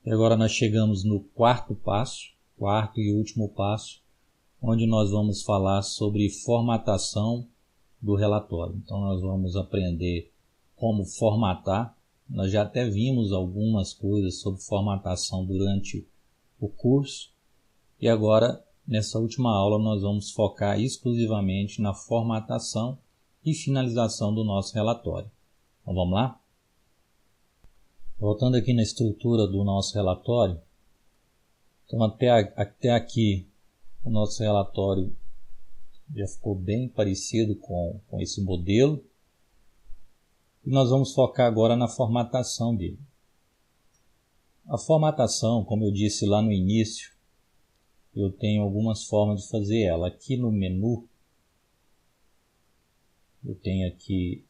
E agora nós chegamos no quarto e último passo, onde nós vamos falar sobre formatação do relatório. Então nós vamos aprender como formatar. Nós já até vimos algumas coisas sobre formatação durante o curso. E agora, nessa última aula, nós vamos focar exclusivamente na formatação e finalização do nosso relatório. Então vamos lá? Voltando aqui na estrutura do nosso relatório. Então até aqui o nosso relatório já ficou bem parecido com esse modelo. E nós vamos focar agora na formatação dele. A formatação, como eu disse lá no início, eu tenho algumas formas de fazer ela. Aqui no menu, eu tenho aqui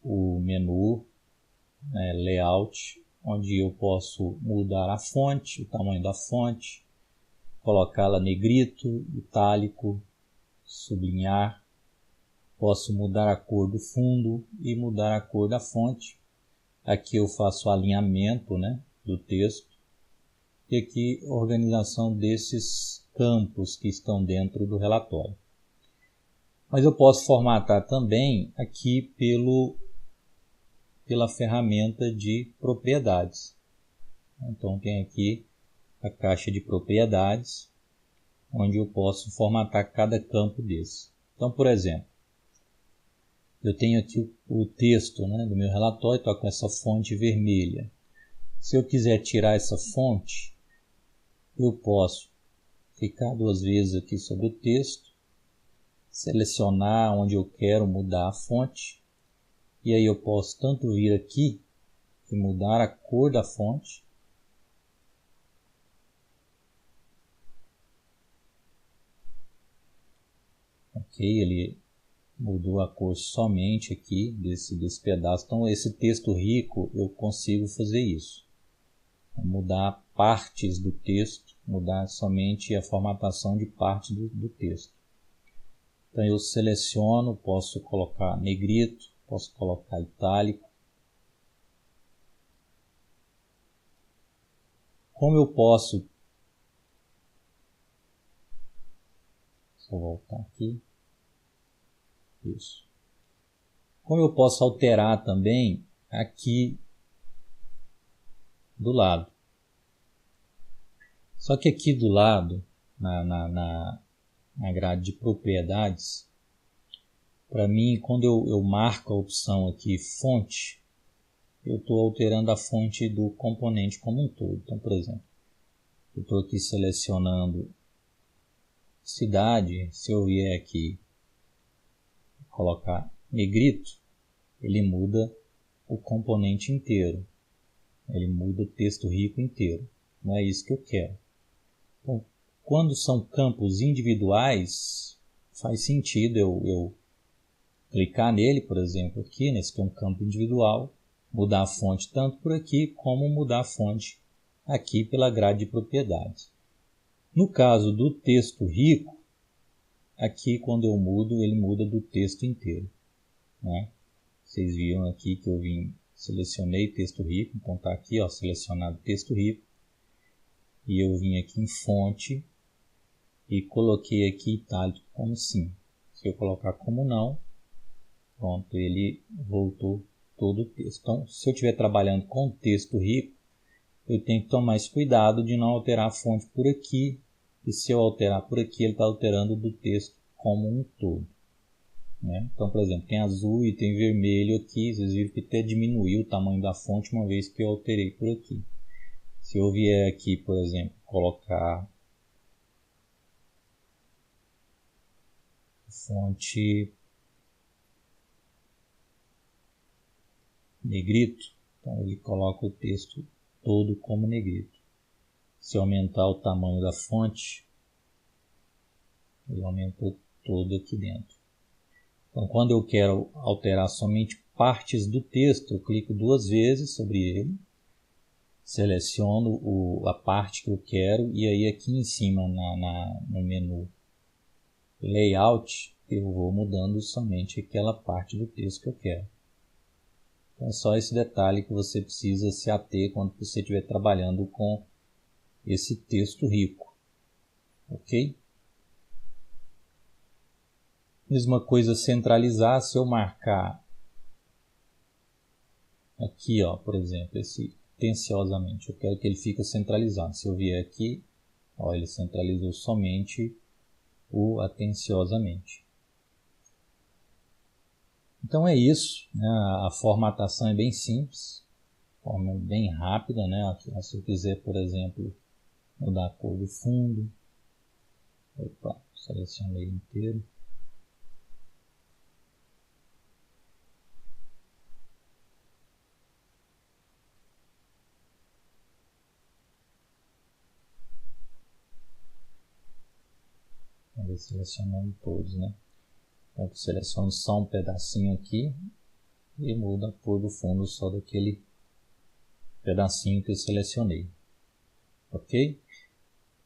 o menu, Layout, onde eu posso mudar a fonte, o tamanho da fonte, colocá-la negrito, itálico, sublinhar. Posso mudar a cor do fundo e mudar a cor da fonte. Aqui eu faço o alinhamento, do texto. E aqui a organização desses campos que estão dentro do relatório. Mas eu posso formatar também aqui pela ferramenta de propriedades. Então tem aqui a caixa de propriedades, onde eu posso formatar cada campo desse. Então, por exemplo, eu tenho aqui o texto do meu relatório, está com essa fonte vermelha. Se eu quiser tirar essa fonte, eu posso clicar 2 vezes aqui sobre o texto, selecionar onde eu quero mudar a fonte, e aí eu posso tanto vir aqui e mudar a cor da fonte, ok, ele mudou a cor somente aqui desse pedaço. Então esse texto rico eu consigo fazer isso, mudar partes do texto, mudar somente a formatação de parte do texto. Então eu seleciono, posso colocar negrito, posso colocar itálico. Como eu posso... Vou voltar aqui. Isso. Como eu posso alterar também aqui do lado. Só que aqui do lado, na grade de propriedades, para mim, quando eu marco a opção aqui fonte, eu estou alterando a fonte do componente como um todo. Então, por exemplo, eu estou aqui selecionando cidade. Se eu vier aqui colocar negrito, ele muda o componente inteiro. Ele muda o texto rico inteiro. Não é isso que eu quero. Então, quando são campos individuais, faz sentido eu clicar nele, por exemplo, aqui, nesse que é um campo individual, mudar a fonte tanto por aqui, como mudar a fonte aqui pela grade de propriedades. No caso do texto rico, aqui quando eu mudo, ele muda do texto inteiro. Vocês viram aqui que eu selecionei texto rico, então está aqui, selecionado texto rico. E eu vim aqui em fonte e coloquei aqui itálico como sim. Se eu colocar como não, pronto, ele voltou todo o texto. Então, se eu estiver trabalhando com texto rico, eu tenho que tomar esse cuidado de não alterar a fonte por aqui. E se eu alterar por aqui, ele está alterando do texto como um todo. Então, por exemplo, tem azul e tem vermelho aqui. Vocês viram que até diminuiu o tamanho da fonte uma vez que eu alterei por aqui. Se eu vier aqui, por exemplo, colocar fonte negrito, então ele coloca o texto todo como negrito. Se eu aumentar o tamanho da fonte, ele aumentou todo aqui dentro. Então, quando eu quero alterar somente partes do texto, eu clico 2 vezes sobre ele, seleciono a parte que eu quero e aí aqui em cima no menu Layout, eu vou mudando somente aquela parte do texto que eu quero. Então é só esse detalhe que você precisa se ater quando você estiver trabalhando com esse texto rico, ok? Mesma coisa centralizar, se eu marcar aqui, ó, por exemplo, esse atenciosamente, eu quero que ele fique centralizado. Se eu vier aqui, ó, ele centralizou somente o atenciosamente. Então é isso, né? A formatação é bem simples, forma bem rápida, né? Aqui, se eu quiser, por exemplo, mudar a cor do fundo, opa, selecionei ele inteiro. Selecionando todos, né? Então, eu seleciono só um pedacinho aqui e mudo a cor do fundo só daquele pedacinho que eu selecionei, ok?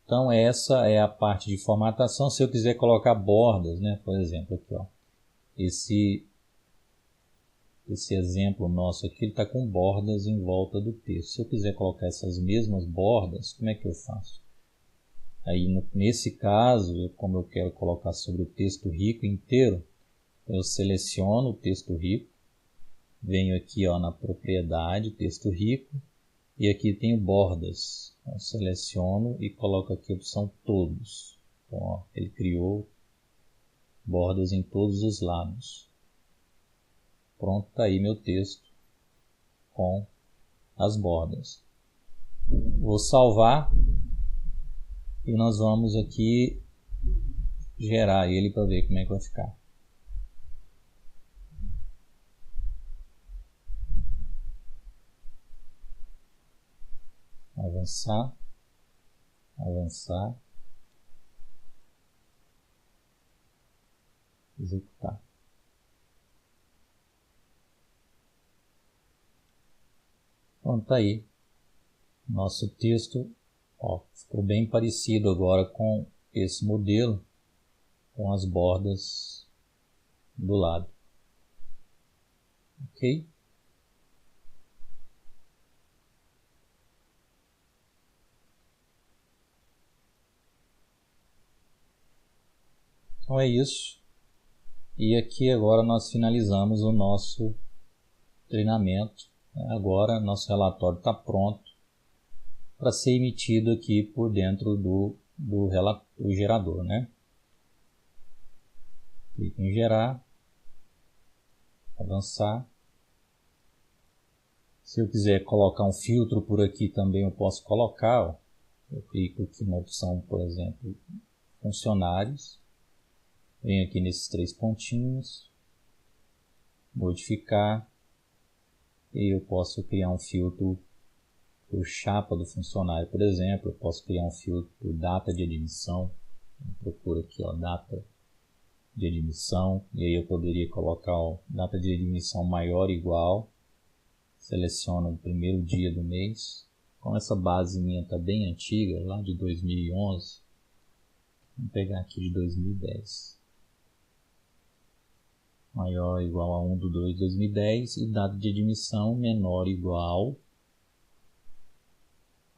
Então essa é a parte de formatação. Se eu quiser colocar bordas, né? Por exemplo, aqui, ó, esse exemplo nosso aqui está com bordas em volta do texto. Se eu quiser colocar essas mesmas bordas, como é que eu faço? Aí, nesse caso, como eu quero colocar sobre o texto rico inteiro, eu seleciono o texto rico, venho aqui, ó, na propriedade, texto rico, e aqui tenho bordas. Eu seleciono e coloco aqui a opção todos. Então, ó, ele criou bordas em todos os lados. Pronto, está aí meu texto com as bordas. Vou salvar e nós vamos aqui gerar ele para ver como é que vai ficar. Avançar, avançar, executar. Pronto, tá aí. Nosso texto, ó, ficou bem parecido agora com esse modelo, com as bordas do lado. Ok? Então é isso. E aqui agora nós finalizamos o nosso treinamento. Agora nosso relatório está pronto para ser emitido aqui por dentro do gerador, né? Clique em gerar, avançar. Se eu quiser colocar um filtro por aqui também eu posso colocar. Ó. Eu clico aqui na opção, por exemplo, funcionários. Venho aqui nesses 3 pontinhos, modificar, e eu posso criar um filtro por chapa do funcionário, por exemplo. Eu posso criar um filtro por data de admissão. Eu procuro aqui, ó, data de admissão, e aí eu poderia colocar, ó, data de admissão maior ou igual. Seleciono o primeiro dia do mês. Como essa base minha está bem antiga, lá de 2011, vamos pegar aqui de 2010. Maior ou igual a 1/2/2010 e data de admissão menor ou igual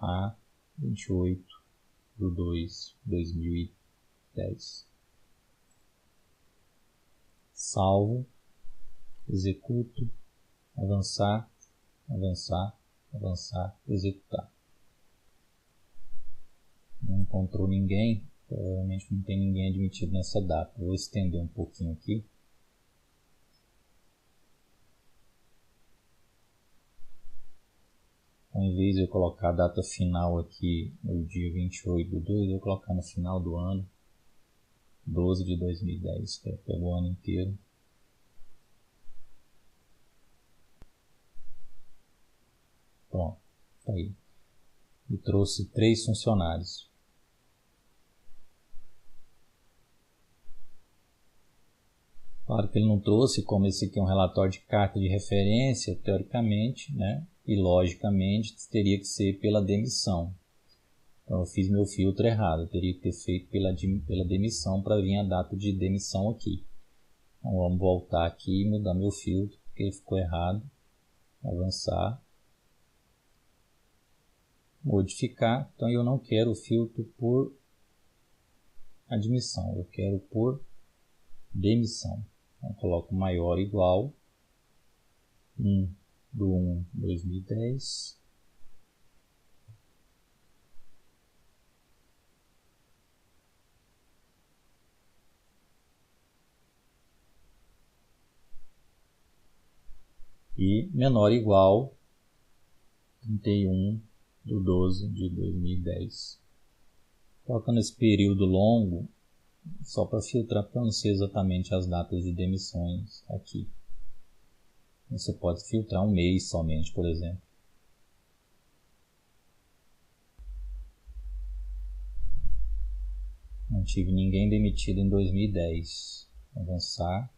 a 28/2/2010. Salvo, executo, avançar, avançar, avançar, executar. Não encontrou ninguém, provavelmente não tem ninguém admitido nessa data. Vou estender um pouquinho aqui. Ao invés de eu colocar a data final aqui no dia 28/2, eu vou colocar no final do ano, 12/2010, que pegou o ano inteiro. Pronto, tá aí. E trouxe 3 funcionários. Claro que ele não trouxe, como esse aqui é um relatório de carta de referência, teoricamente, né? E logicamente teria que ser pela demissão. Então eu fiz meu filtro errado, eu teria que ter feito pela demissão para vir a data de demissão aqui. Então vamos voltar aqui e mudar meu filtro, porque ele ficou errado. Avançar. modificar, então eu não quero o filtro por admissão, eu quero por demissão. Então coloco maior ou igual 1/1/2010 e menor ou igual 31/12/2010. Colocando esse período longo só para filtrar, para não ser exatamente as datas de demissões aqui. Você pode filtrar um mês somente, por exemplo. Não tive ninguém demitido em 2010. Avançar.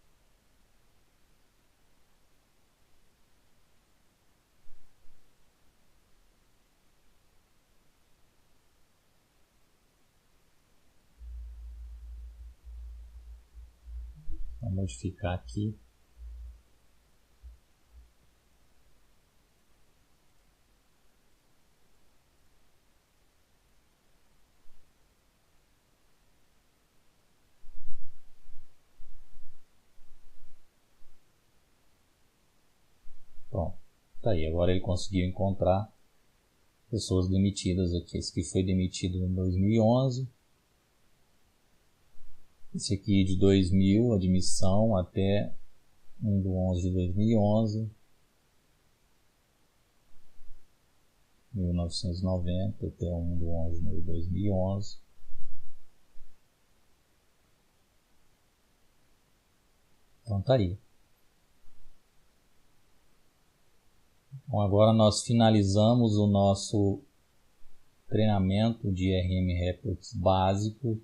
Vou modificar aqui. Pronto, tá aí. Agora ele conseguiu encontrar pessoas demitidas aqui. Esse aqui foi demitido em 2011. Esse aqui de 2000, admissão até 1/11/2011. 1990 até 1/11/2011. Então tá aí. Bom, agora nós finalizamos o nosso treinamento de RM Reports básico,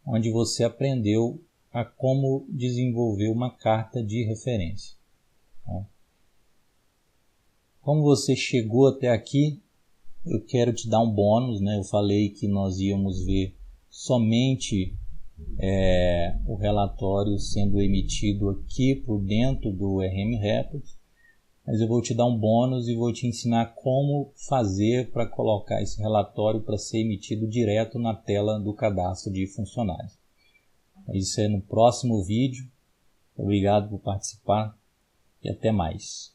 onde você aprendeu a como desenvolver uma carta de referência. Tá? Como você chegou até aqui, eu quero te dar um bônus, né? Eu falei que nós íamos ver somente o relatório sendo emitido aqui por dentro do RM Reports, mas eu vou te dar um bônus e vou te ensinar como fazer para colocar esse relatório para ser emitido direto na tela do cadastro de funcionários. Isso é no próximo vídeo. Obrigado por participar e até mais.